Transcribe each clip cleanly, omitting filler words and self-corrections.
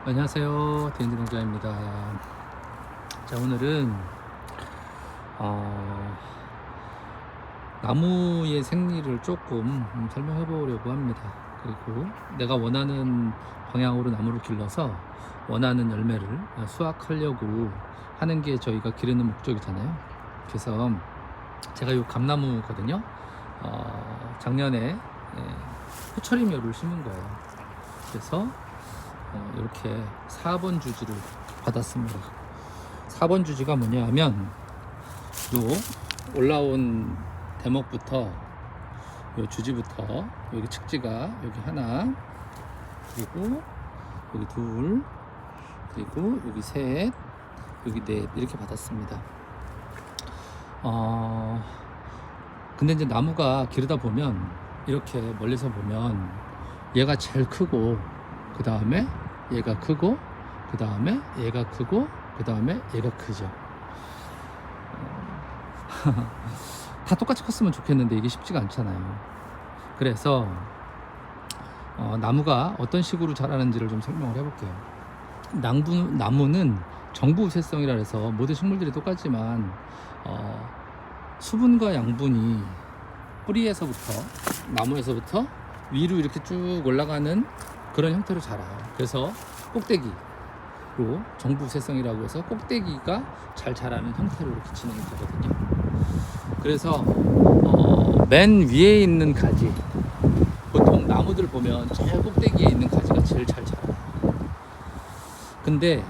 안녕하세요, 대인지 농장입니다. 자, 오늘은 나무의 생리를 조금 설명해 보려고 합니다. 그리고 내가 원하는 방향으로 나무를 길러서 원하는 열매를 수확하려고 하는 게 저희가 기르는 목적이잖아요. 그래서 제가 이 감나무거든요. 작년에 후처리묘를 심은 거예요. 그래서 이렇게 4번 주지를 받았습니다. 4번 주지가 뭐냐 하면 요 올라온 대목부터 요 주지부터 여기 측지가 여기 하나, 그리고 여기 둘, 그리고 여기 셋, 여기 넷, 이렇게 받았습니다. 근데 이제 나무가 기르다 보면 이렇게 멀리서 보면 얘가 제일 크고, 그 다음에 얘가 크고, 그 다음에 얘가 크고, 그 다음에 얘가 크죠. 다 똑같이 컸으면 좋겠는데 이게 쉽지가 않잖아요. 그래서 나무가 어떤 식으로 자라는지를 좀 설명을 해볼게요. 나무는 정부우세성이라 해서 모든 식물들이 똑같지만 수분과 양분이 뿌리에서부터, 나무에서부터 위로 이렇게 쭉 올라가는 그런 형태로 자라요. 그래서 꼭대기로, 정부우세성이라고 해서 꼭대기가 잘 자라는 형태로 이렇게 진행이 되거든요. 그래서 맨 위에 있는 가지, 보통 나무들 보면 제일 꼭대기에 있는 가지가 제일 잘 자라요. 근데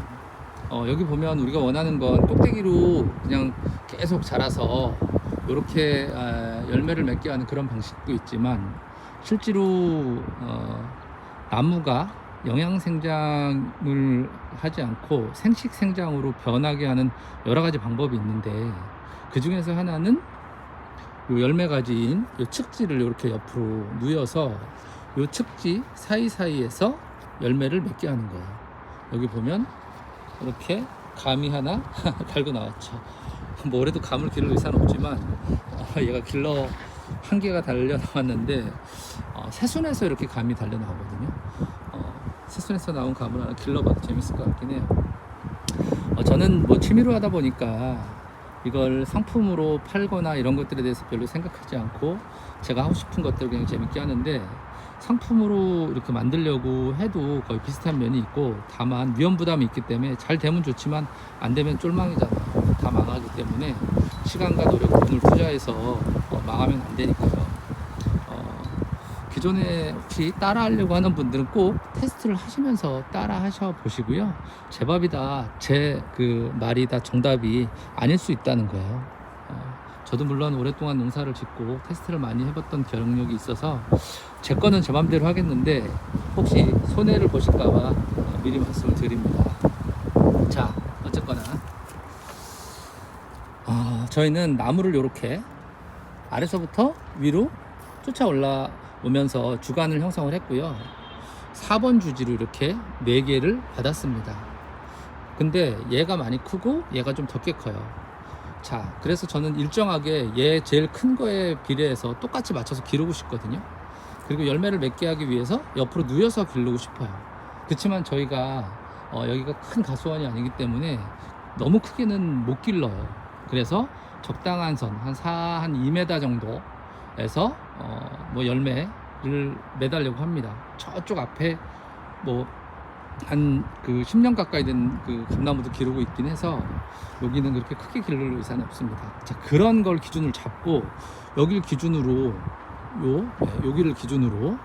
여기 보면 우리가 원하는 건 꼭대기로 그냥 계속 자라서 이렇게 열매를 맺게 하는 그런 방식도 있지만, 실제로 나무가 영양생장을 하지 않고 생식생장으로 변하게 하는 여러 가지 방법이 있는데, 그 중에서 하나는 요 열매 가지인 요 측지를 이렇게 옆으로 누여서 요 측지 사이사이에서 열매를 맺게 하는 거예요. 여기 보면 이렇게 감이 하나 달고 나왔죠. 뭐 올해도 감을 기를 의사는 없지만 얘가 길러 한 개가 달려 나왔는데, 새순에서 이렇게 감이 달려 나오거든요. 새순에서 나온 감을 하나 길러봐도 재밌을 것 같긴 해요. 저는 뭐 취미로 하다 보니까 이걸 상품으로 팔거나 이런 것들에 대해서 별로 생각하지 않고 제가 하고 싶은 것들을 그냥 재밌게 하는데, 상품으로 이렇게 만들려고 해도 거의 비슷한 면이 있고, 다만 위험 부담이 있기 때문에 잘 되면 좋지만 안 되면 쫄망이잖아요. 다 망하기 때문에 시간과 노력, 돈을 투자해서 망하면 안 되니까요. 기존에 혹시 따라 하려고 하는 분들은 꼭 테스트를 하시면서 따라 하셔 보시고요. 제법이다, 제 그 말이 다 정답이 아닐 수 있다는 거예요. 저도 물론 오랫동안 농사를 짓고 테스트를 많이 해봤던 경력이 있어서 제 거는 제 맘대로 하겠는데, 혹시 손해를 보실까봐 미리 말씀을 드립니다. 자, 어쨌거나 저희는 나무를 이렇게 아래서부터 위로 쫓아 올라오면서 주간을 형성을 했고요. 4번 주지로 이렇게 4개를 받았습니다. 근데 얘가 많이 크고 얘가 좀 적게 커요. 자, 그래서 저는 일정하게 얘 제일 큰 거에 비례해서 똑같이 맞춰서 기르고 싶거든요. 그리고 열매를 맺게 하기 위해서 옆으로 누여서 기르고 싶어요. 그렇지만 저희가 여기가 큰 가수원이 아니기 때문에 너무 크게는 못 길러요. 그래서 적당한 선, 한 2m 정도에서 뭐 열매를 매달려고 합니다. 저쪽 앞에 뭐 한 그 10년 가까이 된 그 감나무도 기르고 있긴 해서 여기는 그렇게 크게 기를 의사는 없습니다. 자, 그런 걸 기준을 잡고 여기를 기준으로 여기를 기준으로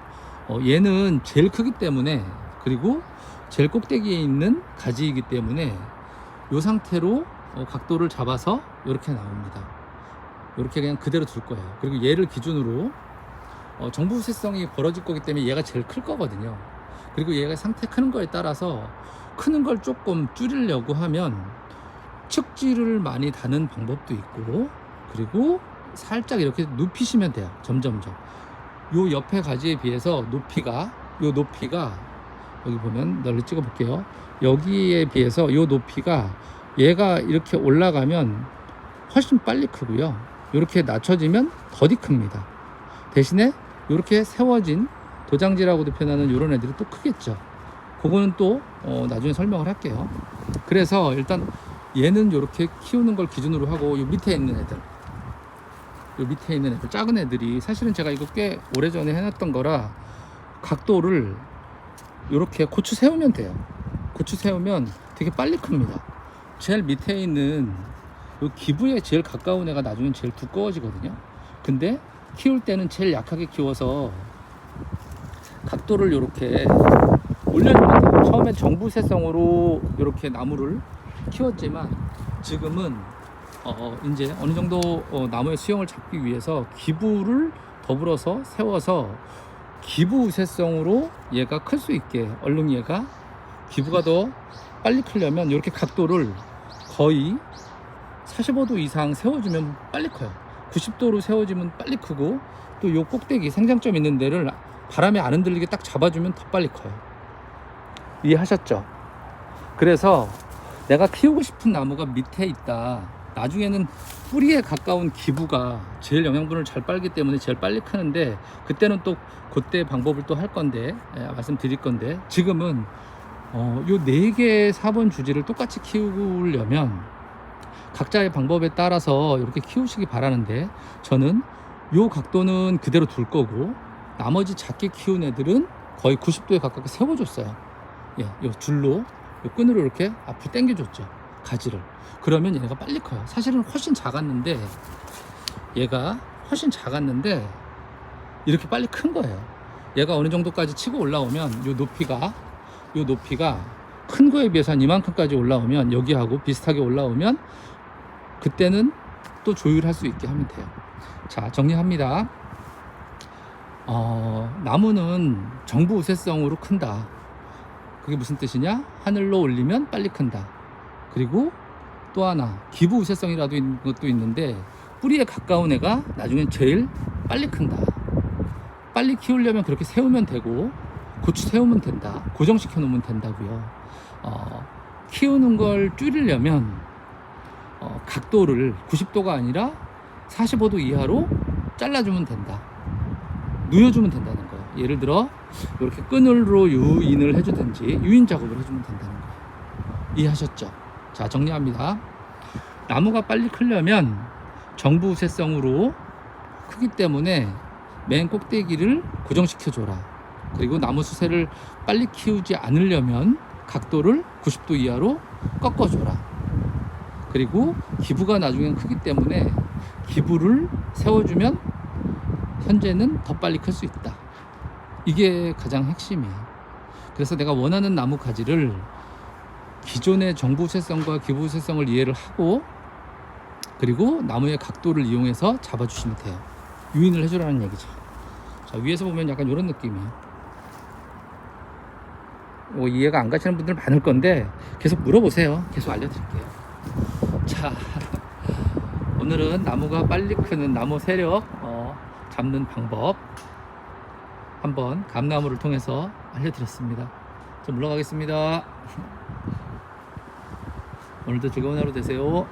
얘는 제일 크기 때문에, 그리고 제일 꼭대기에 있는 가지이기 때문에 이 상태로 각도를 잡아서 이렇게 나옵니다. 이렇게 그냥 그대로 둘 거예요. 그리고 얘를 기준으로 정부우세성이 벌어질 거기 때문에 얘가 제일 클 거거든요. 그리고 얘가 상태 크는 거에 따라서 크는 걸 조금 줄이려고 하면 측지를 많이 다는 방법도 있고, 그리고 살짝 이렇게 눕히시면 돼요. 점점점 요 옆에 가지에 비해서 높이가 여기 보면 널리 찍어 볼게요. 여기에 비해서 요 높이가 얘가 이렇게 올라가면 훨씬 빨리 크고요. 이렇게 낮춰지면 더디 큽니다. 대신에 이렇게 세워진 도장지라고도 표현하는 이런 애들이 또 크겠죠. 그거는 또 나중에 설명을 할게요. 그래서 일단 얘는 이렇게 키우는 걸 기준으로 하고, 이 밑에 있는 애들, 이 밑에 있는 애들, 작은 애들이 사실은 제가 이거 꽤 오래전에 해놨던 거라 각도를 이렇게 고추 세우면 돼요. 고추 세우면 되게 빨리 큽니다. 제일 밑에 있는 이 기부에 제일 가까운 애가 나중엔 제일 두꺼워지거든요. 근데 키울 때는 제일 약하게 키워서 각도를 이렇게 올려주면 돼요. 처음엔 정부세성으로 이렇게 나무를 키웠지만 지금은 이제 어느 정도 나무의 수영을 잡기 위해서 기부를 더불어서 세워서 기부 우세성으로 얘가 클 수 있게, 얼른 얘가 기부가 더 빨리 크려면 이렇게 각도를 거의 45도 이상 세워주면 빨리 커요. 90도로 세워지면 빨리 크고, 또 요 꼭대기 생장점 있는 데를 바람에 안 흔들리게 딱 잡아주면 더 빨리 커요. 이해하셨죠? 그래서 내가 키우고 싶은 나무가 밑에 있다, 나중에는 뿌리에 가까운 기부가 제일 영양분을 잘 빨기 때문에 제일 빨리 크는데, 그때는 또 그때 방법을 또 할 건데, 말씀드릴 건데, 지금은 요 4개의 4번 주지를 똑같이 키우려면 각자의 방법에 따라서 이렇게 키우시기 바라는데, 저는 요 각도는 그대로 둘 거고, 나머지 작게 키운 애들은 거의 90도에 가깝게 세워줬어요. 예, 요 줄로, 요 끈으로 이렇게 앞으로 당겨줬죠, 가지를. 그러면 얘가 빨리 커요. 사실은 훨씬 작았는데, 얘가 훨씬 작았는데 이렇게 빨리 큰 거예요. 얘가 어느 정도까지 치고 올라오면, 요 높이가 큰 거에 비해서 한 이만큼까지 올라오면, 여기하고 비슷하게 올라오면 그때는 또 조율할 수 있게 하면 돼요. 자, 정리합니다. 나무는 정부 우세성으로 큰다. 그게 무슨 뜻이냐? 하늘로 올리면 빨리 큰다. 그리고 또 하나, 기부 우세성이라도 있는 것도 있는데, 뿌리에 가까운 애가 나중엔 제일 빨리 큰다. 빨리 키우려면 그렇게 세우면 되고, 고추 세우면 된다. 고정시켜 놓으면 된다고요. 키우는 걸 줄이려면 각도를 90도가 아니라 45도 이하로 잘라주면 된다. 누여주면 된다는 거예요. 예를 들어 이렇게 끈으로 유인을 해주든지 유인 작업을 해주면 된다는 거예요. 이해하셨죠? 자, 정리합니다. 나무가 빨리 크려면 정부 우세성으로 크기 때문에 맨 꼭대기를 고정시켜줘라. 그리고 나무 수세를 빨리 키우지 않으려면 각도를 90도 이하로 꺾어줘라. 그리고 기부가 나중엔 크기 때문에 기부를 세워주면 현재는 더 빨리 클 수 있다. 이게 가장 핵심이에요. 그래서 내가 원하는 나무 가지를 기존의 정부 우세성과 기부 우세성을 이해를 하고, 그리고 나무의 각도를 이용해서 잡아주시면 돼요. 유인을 해주라는 얘기죠. 자, 위에서 보면 약간 이런 느낌이에요. 이해가 안 가시는 분들 많을 건데 계속 물어보세요. 계속 알려드릴게요. 자, 오늘은 나무가 빨리 크는 나무 세력 잡는 방법 한번 감나무를 통해서 알려드렸습니다. 저 물러가겠습니다. 오늘도 즐거운 하루 되세요.